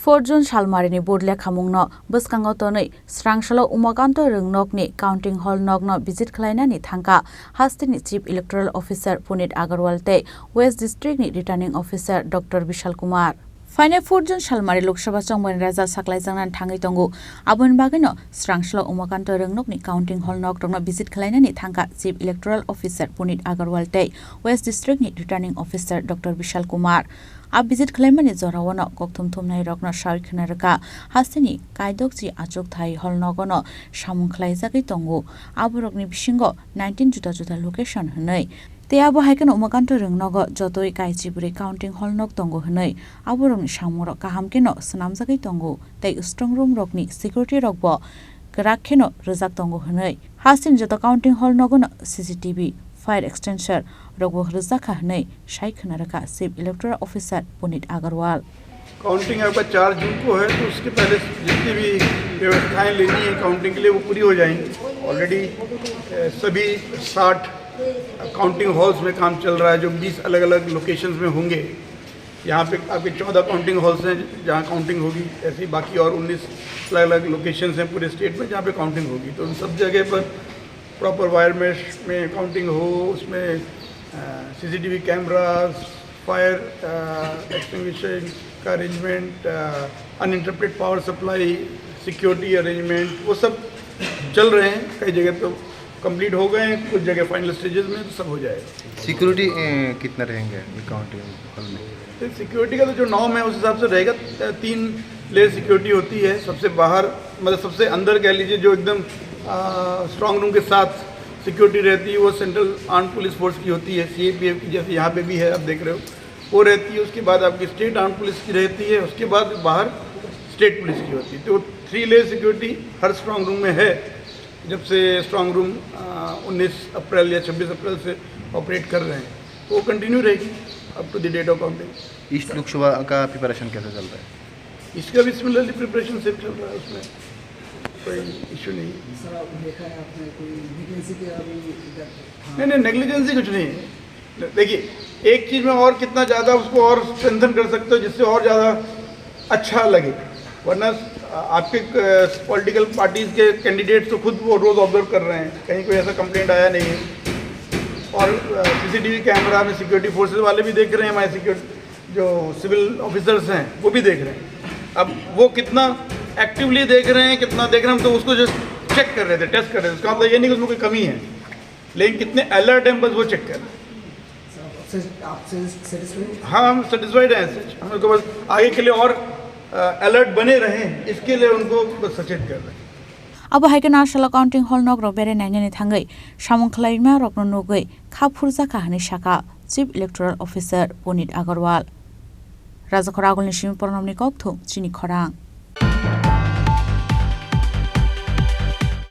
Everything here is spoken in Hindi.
4 Salmarini Budle Kamungno, Buskango Tone, Srangshala Umakanto Rungnokni, Counting Hall Nogno, Visit Klainani Tanka, Hastini Chief Electoral Officer Punit Agarwalte, West District Returning Officer Dr. Vishal Kumar. Final 4 Salmari Lok Sabha Chongban Raja Saklaizangnan Tangi Tongu, Abun Bagano, Srangshala Umakanto Rungnokni, Counting Hall Nogno, Visit Klainani Tanka, Chief Electoral Officer Punit Agarwalte, West District Returning Officer Dr. Vishal Kumar. अब विजिट खालामनानै जरावनो गक्थुम थुमनाय रगनो सारिखनारका हास्तेनि कायदकजि आजक थाइ हलनगनो सामुं खालायजागै दंगो आबरकनि बिसिंगो 19 जुदा जुदा लोकेशन हनै ते आबो हायकन उमाकान्त रोंनगो जतोय कायजिबुरै काउन्टिं हलनग दंगो हनै आबरकनि सामुरो काहामकेनो सनामजागै दंगो तै स्ट्रंग रूम रकनि सिक्युरिटी रकबो गराखेनो रजाक दंगो हनै हास्तेनि जतो काउन्टिं हलनगनो सीसीटीवी फायर एक्सटेंशन रगबो रजाका हनै शाइखनारका chief electoral officer Puneet Agarwal. Counting आपका 4 जून को है तो उसके पहले जितनी भी व्यवस्थाएं लेनी है काउंटिंग के लिए वो पूरी हो जाएंगी। ऑलरेडी सभी 60 काउंटिंग हॉल्स में काम चल रहा है जो 20 अलग अलग लोकेशंस में होंगे। यहाँ पे आपके 14 काउंटिंग हॉल्स हैं जहाँ काउंटिंग होगी, ऐसी बाकी और 19 अलग अलग लोकेशंस हैं पूरे स्टेट में जहाँ पे काउंटिंग होगी। तो उन सब जगह पर प्रॉपर वायर मेश में काउंटिंग हो, उसमें सीसीटीवी कैमरास, फायर एक्सटिंग्विशर का arrangement, uninterrupted power supply, security arrangement, वो सब चल रहे हैं। कई जगह तो कंप्लीट हो गए हैं, कुछ जगह फाइनल स्टेजेस में, तो सब हो जाएगा। सिक्योरिटी कितना रहेंगे काउंटिंग हॉल में? तो सिक्योरिटी का तो जो नॉर्म है उस हिसाब से रहेगा। 3 लेयर सिक्योरिटी होती है। सबसे बाहर मतलब सबसे अंदर कह लीजिए जो एकदम स्ट्रॉन्ग रूम के साथ सिक्योरिटी रहती है वो सेंट्रल आर्म पुलिस फोर्स की होती है, सीएपीएफ की, जैसे यहाँ पे भी है आप देख रहे हो, वो रहती है। उसके बाद आपकी स्टेट आर्म पुलिस की रहती है, उसके बाद बाहर स्टेट पुलिस की होती है। तो 3 लेयर सिक्योरिटी हर स्ट्रॉन्ग रूम में है। जब से स्ट्रॉन्ग रूम 19 अप्रैल या 26 अप्रैल से ऑपरेट कर रहे हैं तो वो कंटिन्यू रहेगी up to the date of counting. East Lok Sabha का प्रिपरेशन कैसे चल रहा है? इसका भी सिमिलरली प्रिपरेशन से चल रहा है, उसमें कोई इशू नहीं। सर आप देखा है आपने कोई वैकेंसी के अभी नहीं, नेग्लिजेंसी कुछ नहीं है। देखिए एक चीज़ में और कितना ज़्यादा उसको और स्ट्रेंथन कर सकते हो जिससे और ज़्यादा अच्छा लगे, वरना आपके पॉलिटिकल पार्टीज़ के कैंडिडेट्स तो खुद वो रोज़ ऑब्जर्व कर रहे हैं, कहीं कोई ऐसा कंप्लेंट आया नहीं है। और सीसीटीवी कैमरा में सिक्योरिटी फोर्सेज वाले भी देख रहे हैं, हमारे सिक्योरिटी जो सिविल ऑफिसर्स हैं वो भी देख रहे हैं। अब वो कितना एक्टिवली देख रहे हैं, कितना देख रहे हैं, हम तो उसको जस्ट चेक कर रहे थे, टेस्ट कर रहे थे। उसका मतलब ये नहीं कि उसमें कोई कमी है, लेकिन कितने अलर्ट हैं बस वो चेक कर रहे हैं। हाँ, हम सेटिस्फाइड हैं। हमको बस आगे के लिए और अलर्ट बने रहें, इसके लिए उनको बस सचेत कर रहे हैं। अब हाइकन आशला काउंटिंग हॉल नग बेरे नायनानै थाङै सामुं खालायमा रकनो नुगै खाफुरजा काहानि शाखा chief electoral officer Puneet Agarwal. राजाखर आगोलनि सिम परनमनि कक्थु चिनि खरां।